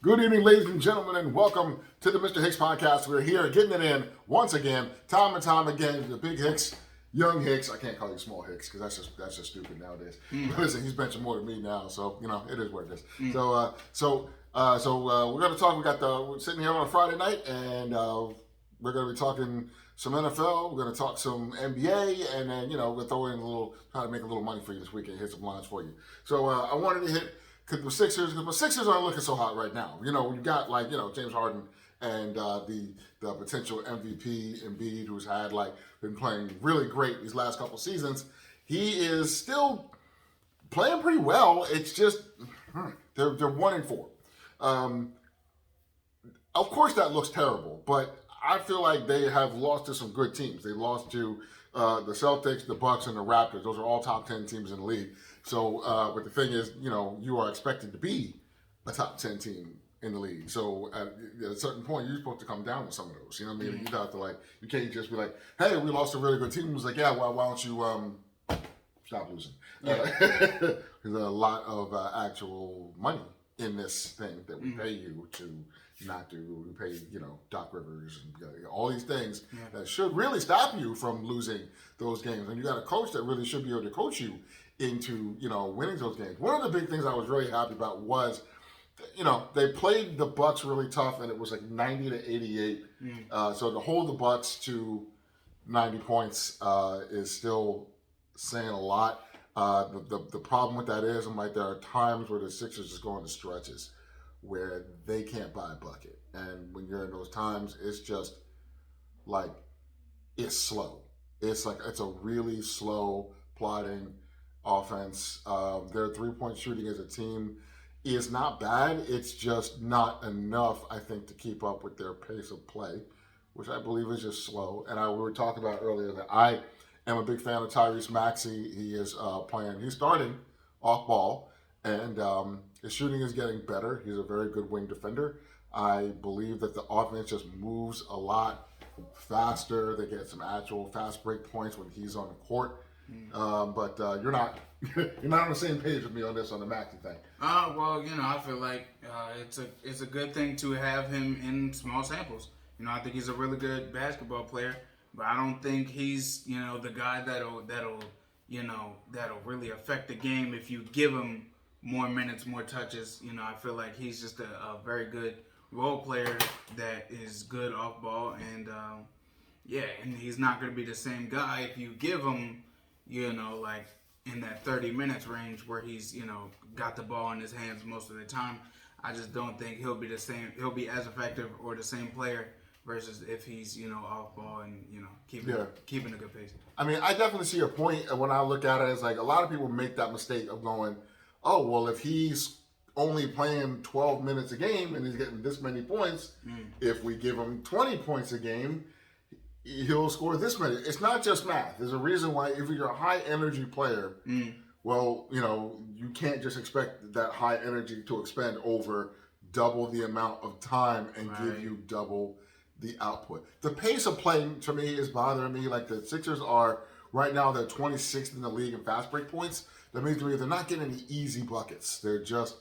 Good evening, ladies and gentlemen, and welcome to the Mr. Hicks podcast. We're here getting it in once again, time and time again. The big Hicks, young Hicks. I can't call you small Hicks because that's just stupid nowadays. Listen, he's benching more than me now, so it is what it is. So we're gonna talk. We're sitting here on a Friday night, and we're gonna be talking some NFL. We're gonna talk some NBA, and then we'll throw in try to make a little money for you this weekend, hit some lines for you. So I wanted to hit. Because the Sixers aren't looking so hot right now. When you got James Harden and the potential MVP Embiid, who's been playing really great these last couple seasons. He is still playing pretty well. It's just they're 1-4. Of course, that looks terrible, but I feel like they have lost to some good teams. They lost to the Celtics, the Bucks, and the Raptors. Those are all top 10 teams in the league. So, but the thing is, you are expected to be a top 10 team in the league. So at a certain point, you're supposed to come down to some of those. You know what I mean? You have to you can't just be like, hey, we lost a really good team. It was like, yeah, well, why don't you stop losing? There's a lot of actual money in this thing that we pay you to not do. We pay, Doc Rivers and all these things that should really stop you from losing those games. And you got a coach that really should be able to coach you into, winning those games. One of the big things I was really happy about was, they played the Bucks really tough, and it was like 90-88. So to hold the Bucks to 90 points is still saying a lot. The problem with that is, there are times where the Sixers just go into stretches where they can't buy a bucket. And when you're in those times, it's just it's slow. It's a really slow, plodding offense. Their three-point shooting as a team is not bad. It's just not enough, I think, to keep up with their pace of play, which I believe is just slow. And we were talking about earlier that I am a big fan of Tyrese Maxey. He is he's starting off ball, and his shooting is getting better. He's a very good wing defender. I believe that the offense just moves a lot faster. They get some actual fast break points when he's on the court. But you're not on the same page with me on the Maxey thing. Well, I feel like it's a good thing to have him in small samples. I think he's a really good basketball player, but I don't think he's the guy that'll really affect the game if you give him more minutes, more touches. I feel like he's just a very good role player that is good off ball, and and he's not going to be the same guy if you give him in that 30 minutes range where he's, got the ball in his hands most of the time. I just don't think he'll be as effective or the same player versus if he's, off ball and, keeping a good pace. I mean, I definitely see your point. And when I look at it, it's like a lot of people make that mistake of going, oh, well, if he's only playing 12 minutes a game and he's getting this many points, if we give him 20 points a game, he'll score this many. It's not just math. There's a reason why if you're a high energy player, well, you can't just expect that high energy to expend over double the amount of time and give you double the output. The pace of play to me is bothering me. Like the Sixers are right now, they're 26th in the league in fast break points. That means to me they're not getting any easy buckets. They're just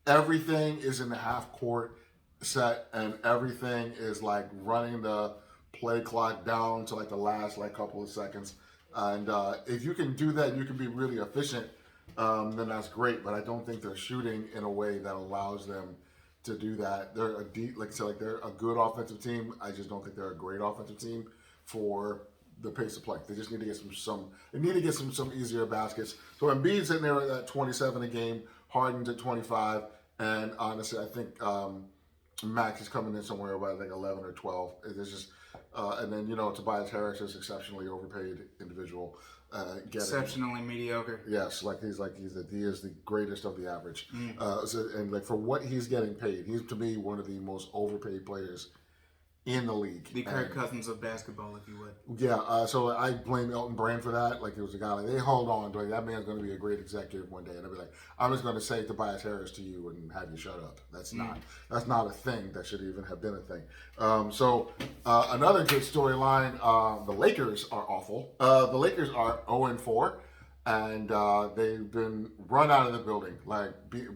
everything is in the half court set, and everything is running the play clock down to the last couple of seconds. And if you can do that and you can be really efficient, then that's great. But I don't think they're shooting in a way that allows them to do that. They're they're a good offensive team. I just don't think they're a great offensive team for the pace of play. They just need to get some easier baskets. So Embiid's in there at 27 a game, Harden's at 25, and honestly, I think Max is coming in somewhere about 11 or 12. It's just and then Tobias Harris is exceptionally overpaid individual. Exceptionally mediocre. Yes, he is the greatest of the average. For what he's getting paid, he's to me one of the most overpaid players in the league. The Kirk Cousins of basketball, if you would. Yeah, so I blame Elton Brand for that. It was a guy they hold on to. That man's going to be a great executive one day. And I'll be like, I'm just going to say Tobias Harris to you and have you shut up. That's not a thing that should even have been a thing. Another good storyline, the Lakers are awful. The Lakers are 0-4. And they've been run out of the building,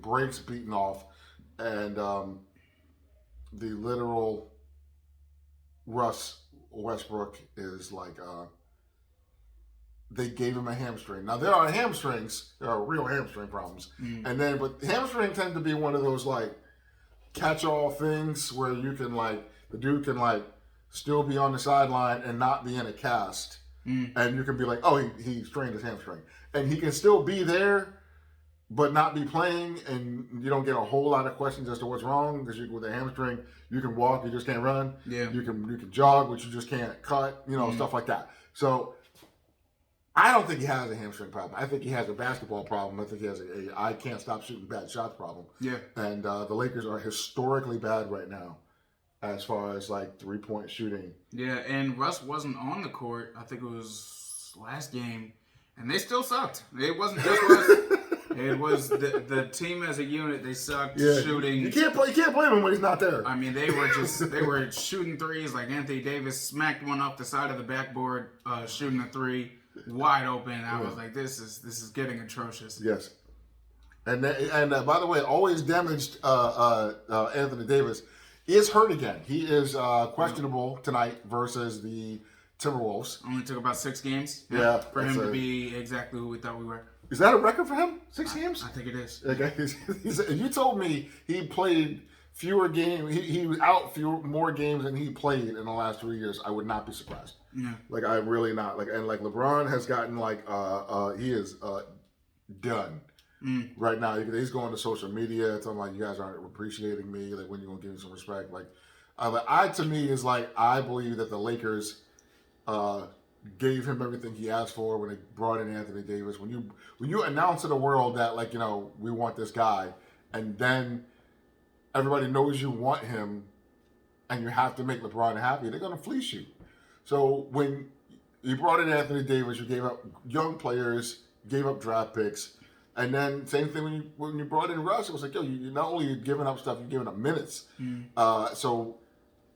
breaks beaten off. And the literal Russ Westbrook is like they gave him a hamstring. Now there are hamstrings, there are real hamstring problems, but hamstring tend to be one of those like catch-all things where you can like the dude can like still be on the sideline and not be in a cast, and you can be like, oh, he strained his hamstring, and he can still be there but not be playing, and you don't get a whole lot of questions as to what's wrong because with a hamstring you can walk, you just can't run. Yeah, you can jog, but you just can't cut. Stuff like that. So I don't think he has a hamstring problem. I think he has a basketball problem. I think he has a I can't stop shooting bad shots problem. Yeah, and the Lakers are historically bad right now as far as like 3-point shooting. Yeah, and Russ wasn't on the court. I think it was last game, and they still sucked. It wasn't just Russ. It was the team as a unit. They sucked shooting. You can't blame him when he's not there. I mean, they were shooting threes like Anthony Davis smacked one off the side of the backboard, shooting a three wide open. I was like, this is getting atrocious. Yes, and by the way, always damaged Anthony Davis is hurt again. He is questionable tonight versus the Timberwolves. Only took about 6 games. Yeah, for him to be exactly who we thought we were. Is that a record for him? 6 games? I think it is. Okay. You told me he played fewer games. He was out more games than he played in the last 3 years. I would not be surprised. Yeah. Like I'm really not. Like LeBron has gotten he is done right now. He's going to social media talking like you guys aren't appreciating me. Like when you gonna give me some respect? To me is like I believe that the Lakers gave him everything he asked for when they brought in Anthony Davis. When you announce to the world that we want this guy, and then everybody knows you want him, and you have to make LeBron happy, they're gonna fleece you. So when you brought in Anthony Davis, you gave up young players, gave up draft picks, and then same thing when you brought in Russ, it was like, yo, you not only giving up stuff, you're giving up minutes. So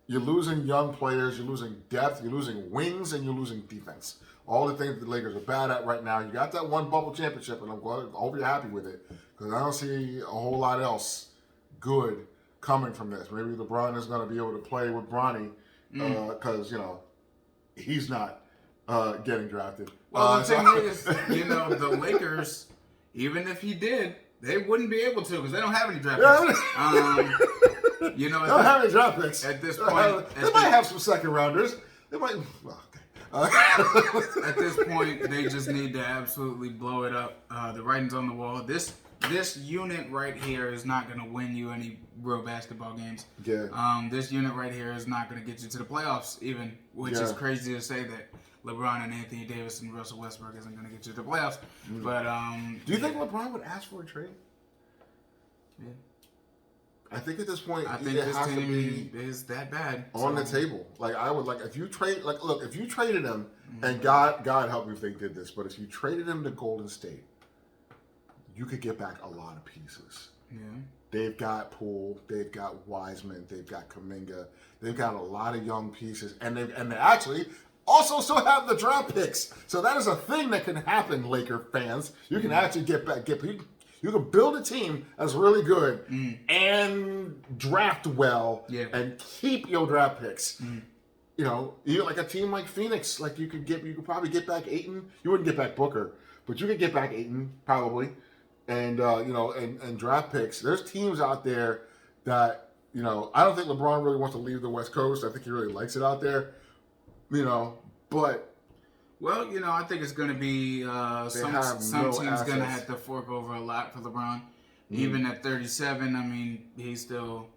you're losing young players, you're losing depth, you're losing wings, and you're losing defense. All the things that the Lakers are bad at right now. You got that one bubble championship, and I hope you're happy with it, because I don't see a whole lot else good coming from this. Maybe LeBron is going to be able to play with Bronny, because he's not getting drafted. Well, the thing is, the Lakers, even if he did, they wouldn't be able to because they don't have any draft picks. They don't have any draft picks. At this point, they might have some second rounders. They might. Well, okay. At this point, they just need to absolutely blow it up. The writing's on the wall. This unit right here is not going to win you any real basketball games. Yeah. This unit right here is not going to get you to the playoffs, even, which is crazy to say that LeBron and Anthony Davis and Russell Westbrook isn't going to get you to the playoffs. But do you think LeBron would ask for a trade? Yeah. I think at this point, I think this team is that bad on the table. I would if you trade. Look, if you traded him, and God help me if they did this, but if you traded him to Golden State, you could get back a lot of pieces. Yeah. They've got Poole, they've got Wiseman, they've got Kuminga, they've got a lot of young pieces, and they actually also still have the draft picks. So that is a thing that can happen, Laker fans. You can actually you can build a team that's really good and draft well and keep your draft picks. Like a team like Phoenix, you could probably get back Ayton. You wouldn't get back Booker, but you could get back Ayton probably, and and draft picks. There's teams out there that I don't think LeBron really wants to leave the West Coast. I think he really likes it out there, but. Well, I think it's going to be some teams going to have to fork over a lot for LeBron. Even at 37, I mean, he's still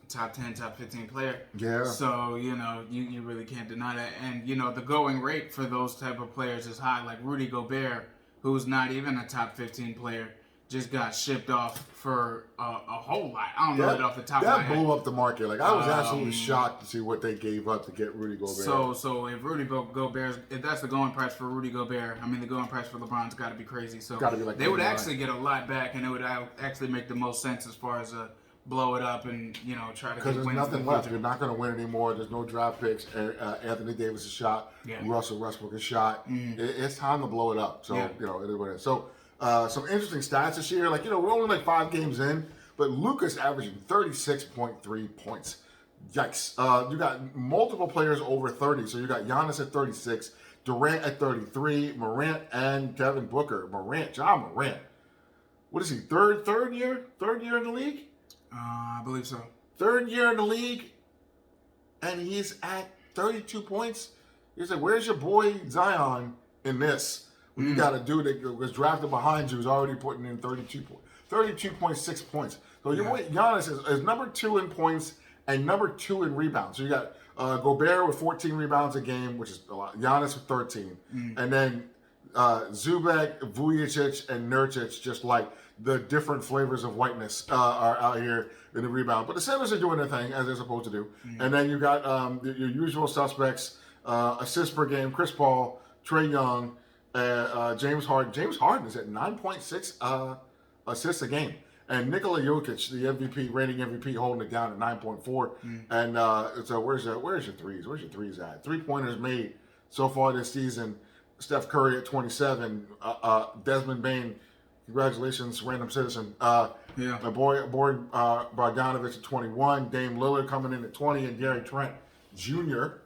top 10, top 15 player. Yeah. So, you really can't deny that. And, the going rate for those type of players is high. Like Rudy Gobert, who's not even a top 15 player, just got shipped off for a whole lot. I don't know it off the top of my head. That blew up the market. I was absolutely shocked to see what they gave up to get Rudy Gobert. So if Rudy Gobert, if that's the going price for Rudy Gobert, I mean the going price for LeBron's got to be crazy. So they would actually get a lot back, and it would actually make the most sense as far as blow it up and try to because there's nothing left. You're not going to win anymore. There's no draft picks. Anthony Davis is shot. Yeah. Russell Westbrook is shot. It's time to blow it up. So it is what it is. So. Some interesting stats this year. We're only 5 games in, But Luka's averaging 36.3 points. Yikes. You got multiple players over 30. So you got Giannis at 36, Durant at 33, Morant and Devin Booker. John Morant. What is he? Third year? Third year in the league? I believe so. Third year in the league, and he's at 32 points. You say, where's your boy Zion in this? When you got a dude that was drafted behind you who's already putting in 32.6 points. So your boy Giannis is number 2 in points and number 2 in rebounds. So you got Gobert with 14 rebounds a game, which is a lot. Giannis with 13. And then Zubac, Vujacic, and Nurkic, just like the different flavors of whiteness, are out here in the rebound. But the centers are doing their thing, as they're supposed to do. And then you got your usual suspects, assists per game, Chris Paul, Trae Young, James Harden. James Harden is at 9.6 assists a game. And Nikola Jokic, the MVP, reigning MVP, holding it down at 9.4. And so where's your threes? Where's your threes at? 3-pointers made so far this season. Steph Curry at 27. Desmond Bain, congratulations, random citizen. My boy Bogdanovich at 21. Dame Lillard coming in at 20. And Gary Trent Jr.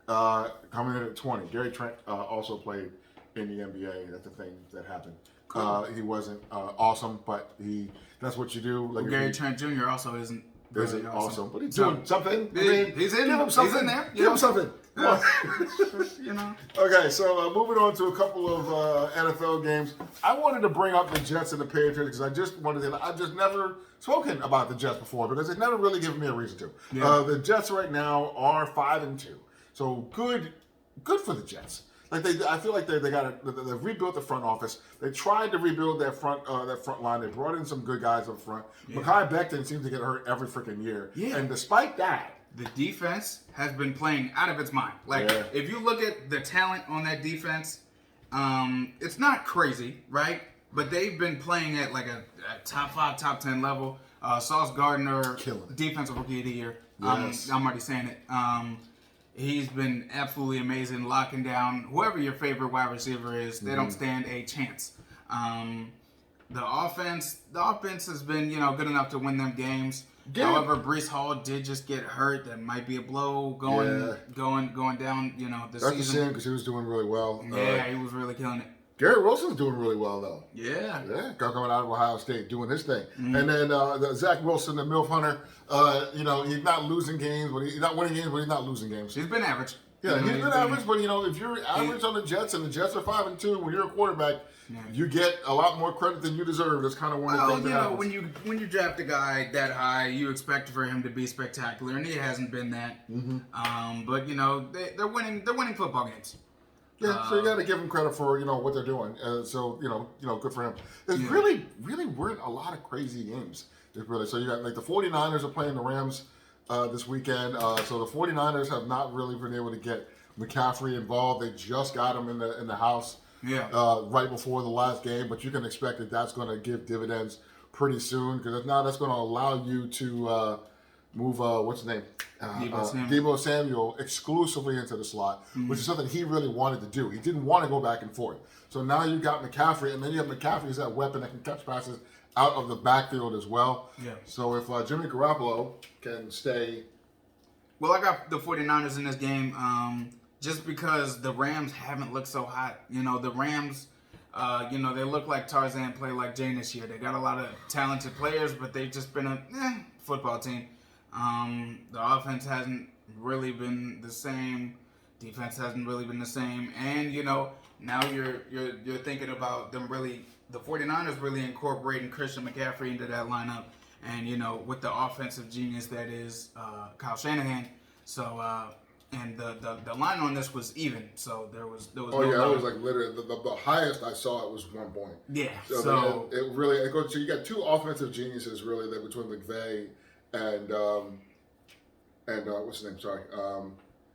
Coming in at 20. Gary Trent also played in the NBA. That's the thing that happened. Cool. He wasn't awesome, but that's what you do. Like Gary Trent Jr. also isn't really awesome, but he's doing something. He's in there. Give him something. You know. Okay, so moving on to a couple of NFL games. I wanted to bring up the Jets and the Patriots because I've just never spoken about the Jets before because it's never really given me a reason to. Yeah. The Jets right now are 5-2, so good for the Jets. Like I feel like they've rebuilt the front office. They tried to rebuild that front line. They brought in some good guys up front. Yeah. Mekhi Becton seems to get hurt every freaking year. Yeah. And despite that, the defense has been playing out of its mind. Like if you look at the talent on that defense, it's not crazy, right? But they've been playing at like a top 5, top 10 level. Sauce Gardner, defensive rookie of the year. Yes. I'm already saying it. He's been absolutely amazing, locking down whoever your favorite wide receiver is. They don't stand a chance. The offense has been, good enough to win them games. Yeah. However, Breece Hall did just get hurt. That might be a blow going down. The season. That's a shame because he was doing really well. Yeah, he was really killing it. Garrett Wilson's doing really well though. Yeah, coming out of Ohio State, doing his thing. And then Zach Wilson, the MILF Hunter. He's not losing games, but he's not winning games, but he's not losing games. He's been average. Yeah, he's been average, but if you're average on the Jets and the Jets are 5-2, when you're a quarterback, you get a lot more credit than you deserve. That's kind of one of the things that happens. when you draft a guy that high, you expect for him to be spectacular, and he hasn't been that. But they're winning football games. Yeah, so you got to give him credit for what they're doing. So good for him. There's really weren't a lot of crazy games. So you got like the 49ers are playing the Rams this weekend. So the 49ers have not really been able to get McCaffrey involved. They just got him in the house right before the last game, but you can expect that that's going to give dividends pretty soon because if not, that's going to allow you to move what's his name? Deebo Samuel exclusively into the slot, which is something he really wanted to do. He didn't want to go back and forth. So now you got McCaffrey, and then you have McCaffrey as that weapon that can catch passes out of the backfield as well. Yeah. So if Jimmy Garoppolo can stay... Well, I got the 49ers in this game just because the Rams haven't looked so hot. The Rams... they look like Tarzan, play like Jane this year. They got a lot of talented players, but they've just been a football team. The offense hasn't really been the same. Defense hasn't really been the same. And, now you're thinking about them really, the 49ers really incorporating Christian McCaffrey into that lineup. And, with the offensive genius that is Kyle Shanahan. So, and the line on this was even. So there was it was like literally the highest I saw it was 1 point. Yeah. So it really goes. So you got two offensive geniuses really there between McVay and what's his name? Sorry.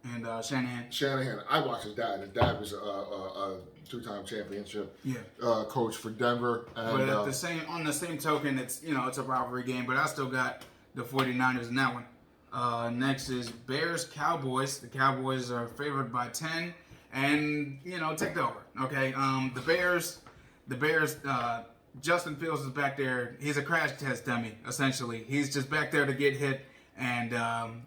And Shanahan. Shanahan. I watched his dad. His dad was a 2-time championship coach for Denver. And, but on the same token, it's it's a rivalry game. But I still got the 49ers in that one. Next is Bears Cowboys. The Cowboys are favored by 10, and take the over. Okay. The Bears Justin Fields is back there. He's a crash test dummy, essentially. He's just back there to get hit, and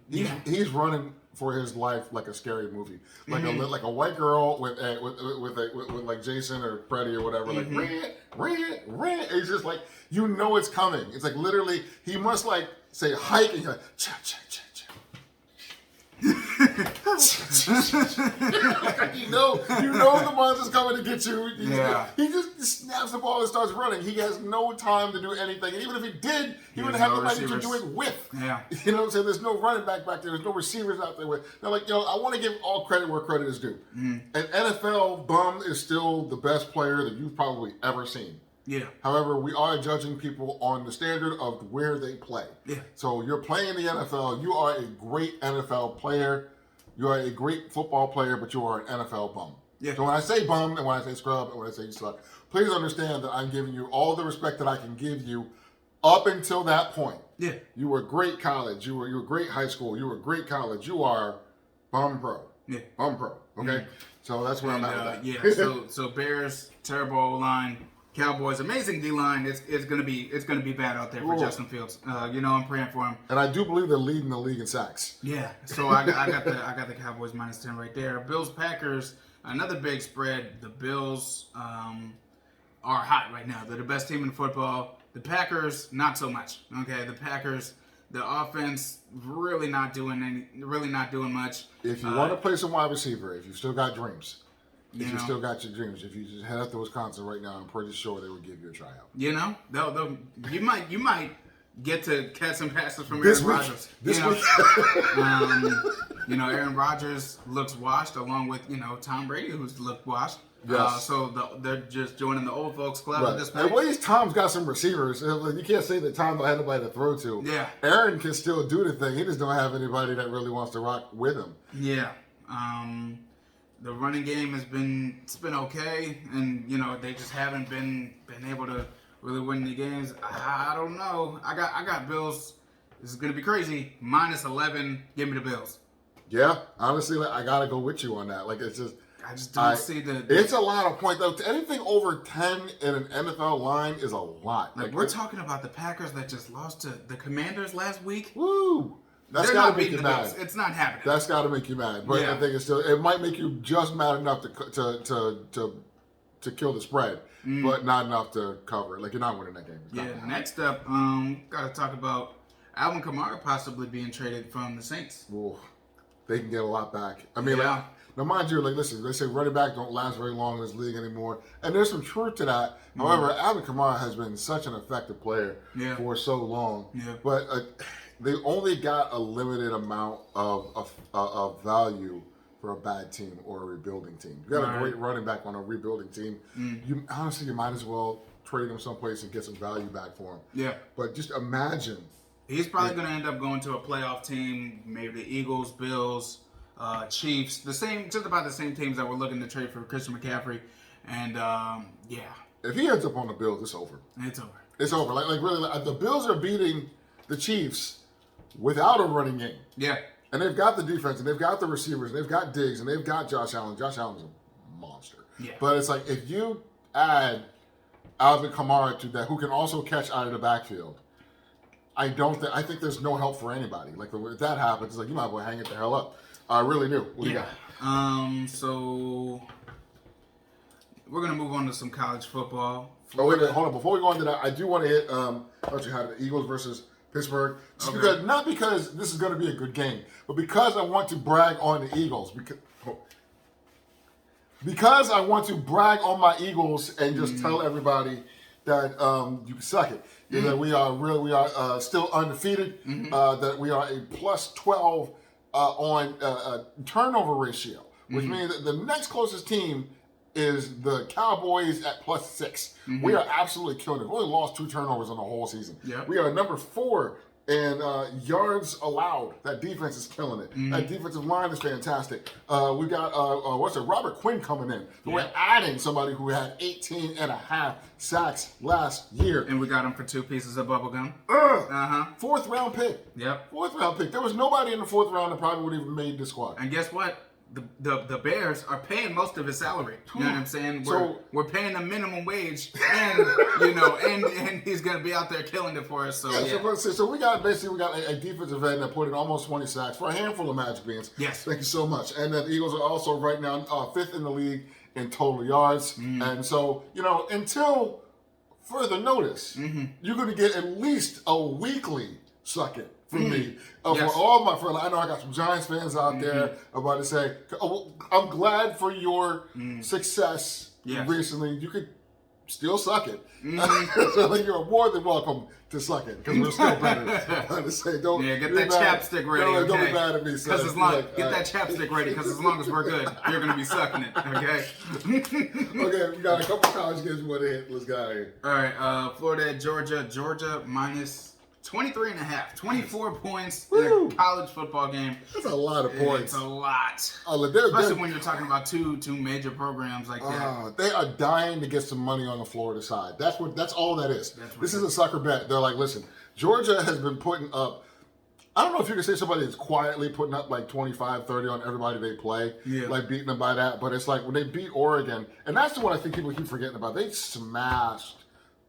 he's running for his life like a scary movie, like a white girl with like Jason or Freddy or whatever, like ran. It's just like it's coming. It's like literally he must like say hike and you're like cha cha cha cha. you know the monster's coming to get you. He just snaps the ball and starts running. He has no time to do anything. And even if he did, he wouldn't have anybody to do it with. Yeah. You know what I'm saying? There's no running back there. There's no receivers out there with. They're like, I want to give all credit where credit is due. An NFL bum is still the best player that you've probably ever seen. Yeah. However, we are judging people on the standard of where they play. Yeah. So you're playing the NFL. You are a great NFL player. You are a great football player, but you are an NFL bum. Yeah. So when I say bum and when I say scrub and when I say you suck, please understand that I'm giving you all the respect that I can give you up until that point. Yeah. You were great college. You were great high school. You were great college. You are bum pro. Yeah. Bum pro. Okay. So that's where I'm at with that. Yeah. So Bears, terrible O-line. Cowboys, amazing D-line. It's gonna be bad out there for Justin Fields. I'm praying for him. And I do believe they're leading the league in sacks. Yeah. So I got the Cowboys -10 right there. Bills Packers, another big spread. The Bills are hot right now. They're the best team in football. The Packers, not so much. Okay, the Packers, the offense really not doing much. If you want to play some wide receiver, if you still got dreams. If you know, still got your dreams, if you just head up to Wisconsin right now, I'm pretty sure they would give you a tryout. You might get to catch some passes from Aaron Rodgers. Aaron Rodgers looks washed, along with Tom Brady, who's looked washed. Yes. They're just joining the old folks club at this point. At least Tom's got some receivers. You can't say that Tom don't have anybody to throw to. Yeah. Aaron can still do the thing. He just don't have anybody that really wants to rock with him. Yeah. The running game has been okay, and they just haven't been able to really win the games. I don't know. I got Bills. This is gonna be crazy. -11. Give me the Bills. Yeah, honestly, I gotta go with you on that. Like it's just. I just don't see the. It's a lot of points though. Anything over 10 in an NFL line is a lot. Like we're talking about the Packers that just lost to the Commanders last week. Woo! That's They're gotta not make beating you the mad. Bills. It's not happening. That's got to make you mad. But I think it might make you just mad enough to kill the spread, but not enough to cover it. Like you're not winning that game. Next up, got to talk about Alvin Kamara possibly being traded from the Saints. Ooh, they can get a lot back. I mean, now mind you, listen, they say running back don't last very long in this league anymore, and there's some truth to that. However, Alvin Kamara has been such an effective player for so long. Yeah. But they only got a limited amount of value for a bad team or a rebuilding team. You got a great running back on a rebuilding team. You might as well trade him someplace and get some value back for him. Yeah. But just imagine. He's probably going to end up going to a playoff team, maybe the Eagles, Bills, Chiefs, just about the same teams that were looking to trade for Christian McCaffrey. And, if he ends up on the Bills, it's over. It's over. It's over. Like really, the Bills are beating the Chiefs without a running game. Yeah. And they've got the defense, and they've got the receivers, and they've got Diggs, and they've got Josh Allen. Josh Allen's a monster. Yeah. But it's like if you add Alvin Kamara to that, who can also catch out of the backfield, I think there's no help for anybody. Like if that happens, it's like you might as well hang it the hell up. I really do. What do you got? So we're gonna move on to some college football. Oh wait, hold on. Before we go into that, I do want to hit. Don't you have the Eagles versus Pittsburgh? Not because this is going to be a good game, but because I want to brag on the Eagles. Because I want to brag on my Eagles and just tell everybody that you can suck it. That we are still undefeated. That we are a +12 on turnover ratio, which means that the next closest team is the Cowboys at +6. We are absolutely killing it. We only lost 2 turnovers in the whole season. Yep. We are number 4 in yards allowed. That defense is killing it. That defensive line is fantastic. We got Robert Quinn coming in. We're adding somebody who had 18.5 sacks last year. And we got him for 2 pieces of bubble gum. 4th round pick. Yep. 4th round pick. There was nobody in the 4th round that probably would have even made the squad. And guess what? the Bears are paying most of his salary. You know what I'm saying? So- We're paying a minimum wage, and and he's gonna be out there killing it for us. So yeah. So we got a defensive end that put in almost 20 sacks for a handful of Magic Beans. Yes. Thank you so much. And the Eagles are also right now 5th in the league in total yards. And so, until further notice, you're going to get at least a weekly suck it from me. Yes. For all my friends. I know I got some Giants fans out there about to say, I'm glad for your success recently. You could still suck it. So you're more than welcome to suck it because we're still better. To say, get that chapstick ready. Don't be mad at me. Son. Get that chapstick ready because as long as we're good, you're gonna be sucking it. Okay. Okay, we got a couple college games we want to hit. Let's get out of here. All right, Florida at Georgia. Georgia minus 23.5, 24 points in a college football game. That's a lot of points. It's a lot. Especially when you're talking about two major programs like that. They are dying to get some money on the Florida side. That's all that is. This is a sucker bet. They're like, listen, Georgia has been putting up, I don't know if you can say somebody is quietly putting up like 25, 30 on everybody they play, like beating them by that. But it's like when they beat Oregon, and that's the one I think people keep forgetting about. They smashed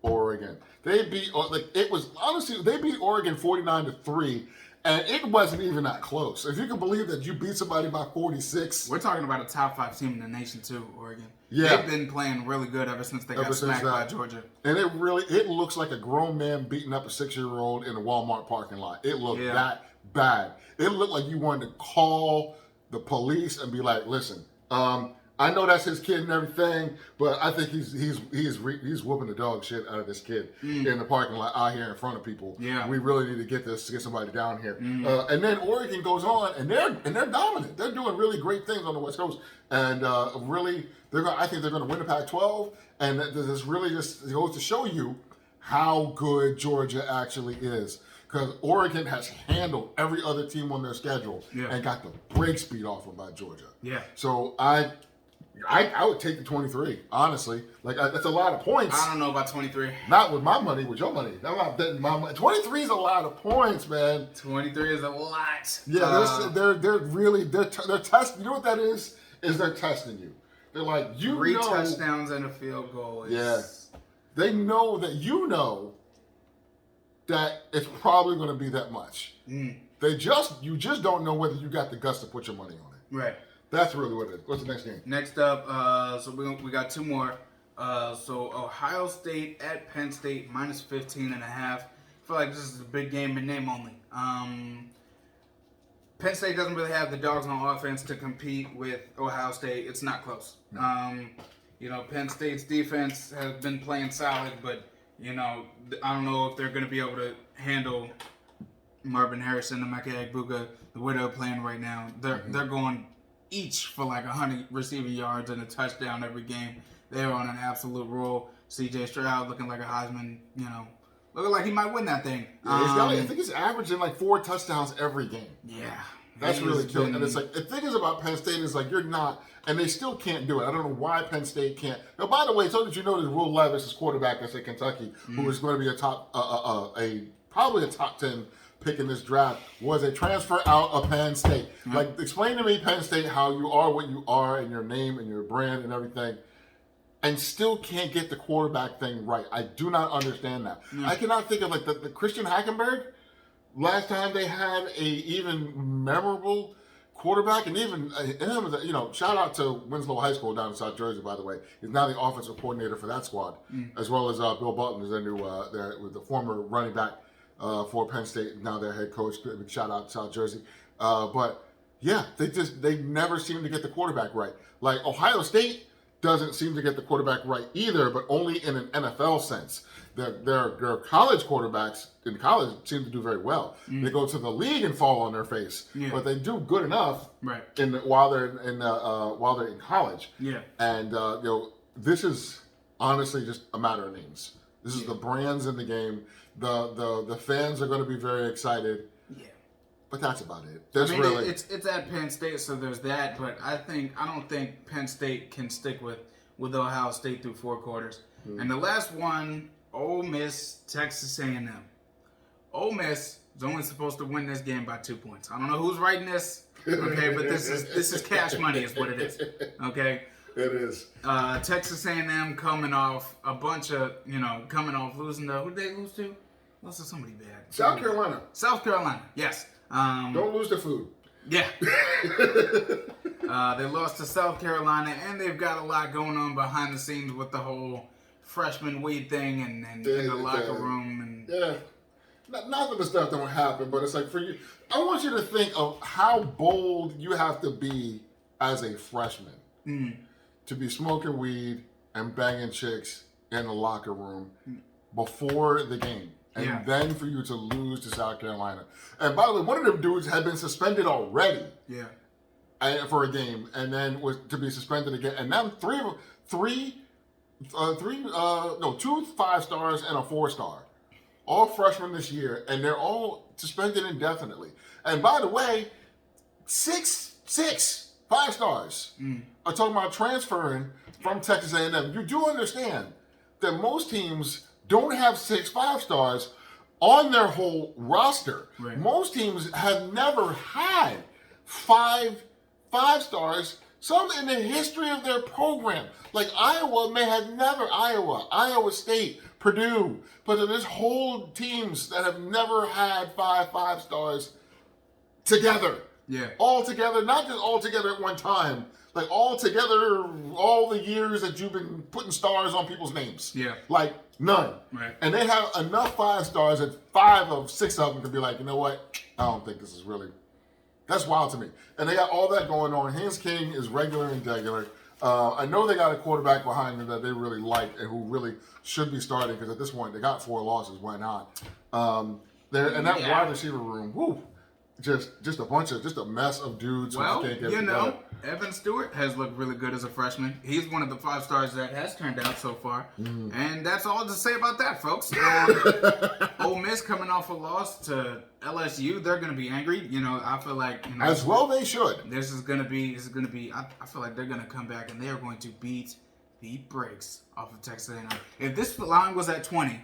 Oregon. They beat they beat Oregon 49-3, and it wasn't even that close. If you can believe that you beat somebody by 46. We're talking about a top 5 team in the nation too, Oregon. Yeah. They've been playing really good ever since they got smacked by Georgia. And it looks like a grown man beating up a 6-year-old in a Walmart parking lot. It looked that bad. It looked like you wanted to call the police and be like, listen, I know that's his kid and everything, but I think he's whooping the dog shit out of this kid in the parking lot out here in front of people. Yeah, we really need to get somebody down here. And then Oregon goes on, and they're dominant. They're doing really great things on the West Coast, and I think they're going to win the Pac-12. And this really just goes to show you how good Georgia actually is. Because Oregon has handled every other team on their schedule and got the brakes beat off them by Georgia. Yeah. So I would take the 23, honestly. That's a lot of points. I don't know about 23. Not with my money, with your money. I'm not betting my money. 23 is a lot of points, man. 23 is a lot. Yeah, they're testing. You know what that is? Is they're testing you. They're like, 3 touchdowns and a field goal. They know that that it's probably going to be that much. You just don't know whether you got the guts to put your money on it. Right. That's really what it is. What's the next game? Next up, so we got 2 more. So Ohio State at Penn State minus 15.5. I feel like this is a big game in name only. Penn State doesn't really have the dogs on offense to compete with Ohio State. It's not close. No. Penn State's defense has been playing solid, but I don't know if they're going to be able to handle Marvin Harrison and Emeka Egbuka the way they're playing right now. They're going each for like 100 receiving yards and a touchdown every game. They're on an absolute roll. C.J. Stroud looking like a Heisman, looking like he might win that thing. I think he's averaging like 4 touchdowns every game. Yeah. That's really killing. And it's like, the thing is about Penn State is like, you're not, and they still can't do it. I don't know why Penn State can't. Now, by the way, so that you know, that Will Levis is quarterback at Kentucky, who is going to be probably a top 10 pick in this draft, was a transfer out of Penn State. Like, explain to me, Penn State, how you are what you are and your name and your brand and everything, and still can't get the quarterback thing right. I do not understand that. I cannot think of like the Christian Hackenberg. Last time they had a even memorable quarterback, and even him, shout out to Winslow High School down in South Jersey, by the way. He's now the offensive coordinator for that squad, as well as Bill Button is their new, the former running back for Penn State, now their head coach. Big shout out to South Jersey. But yeah, they never seem to get the quarterback right. Like Ohio State doesn't seem to get the quarterback right either, but only in an NFL sense. Their college quarterbacks in college seem to do very well. They go to the league and fall on their face, but they do good enough while they're in college. Yeah, and this is honestly just a matter of names. This is the brands in the game. The fans are going to be very excited. Yeah, but that's about it. It's at Penn State, so there's that. But I don't think Penn State can stick with Ohio State through 4 quarters. And the last one, Ole Miss, Texas A&M. Ole Miss is only supposed to win this game by 2 points. I don't know who's writing this, okay, but this is cash money is what it is, okay? It is. Texas A&M coming off a bunch of, coming off losing to, who did they lose to? Lost to somebody bad. South Carolina. South Carolina, yes. Don't lose the food. Yeah. They lost to South Carolina, and they've got a lot going on behind the scenes with the whole freshman weed thing and in the locker room. And yeah. Not that the stuff don't happen, but it's like for you, I want you to think of how bold you have to be as a freshman to be smoking weed and banging chicks in the locker room before the game. And then for you to lose to South Carolina. And by the way, one of them dudes had been suspended already. Yeah. For a game, and then was to be suspended again. And now two 5-stars and a 4-star. All freshmen this year, and they're all suspended indefinitely. And by the way, six 5-stars are talking about transferring from Texas A&M. You do understand that most teams don't have 6 5-stars on their whole roster. Right. Most teams have never had 5-stars, some in the history of their program. Like Iowa may have never, Iowa State, Purdue, but there's whole teams that have never had 5-stars together. Yeah. All together, not just all together at one time, like all together, all the years that you've been putting stars on people's names. Yeah. Like none. Right. And they have enough 5-stars that 5 of 6 of them can be like, you know what? I don't think this is really. That's wild to me. And they got all that going on. Haynes King is regular and degular. I know they got a quarterback behind them that they really like and who really should be starting because at this point they got 4 losses. Why not? And that wide receiver room, whoo, just a mess of dudes who can't get together. Evan Stewart has looked really good as a freshman. He's one of the 5-stars that has turned out so far. And that's all to say about that, folks. Ole Miss coming off a loss to LSU, they're going to be angry. I feel like as well they should. This is going to be. I feel like they're going to come back and they are going to beat the brakes off of Texas A&M. If this line was at 20,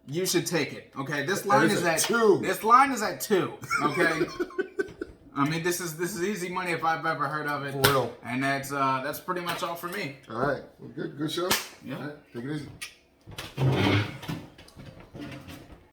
you should take it. Okay, this line is at 2. This line is at 2. Okay. I mean, this is easy money if I've ever heard of it. For real. And that's pretty much all for me. All right. Well, good show. Yeah. All right. Take it easy.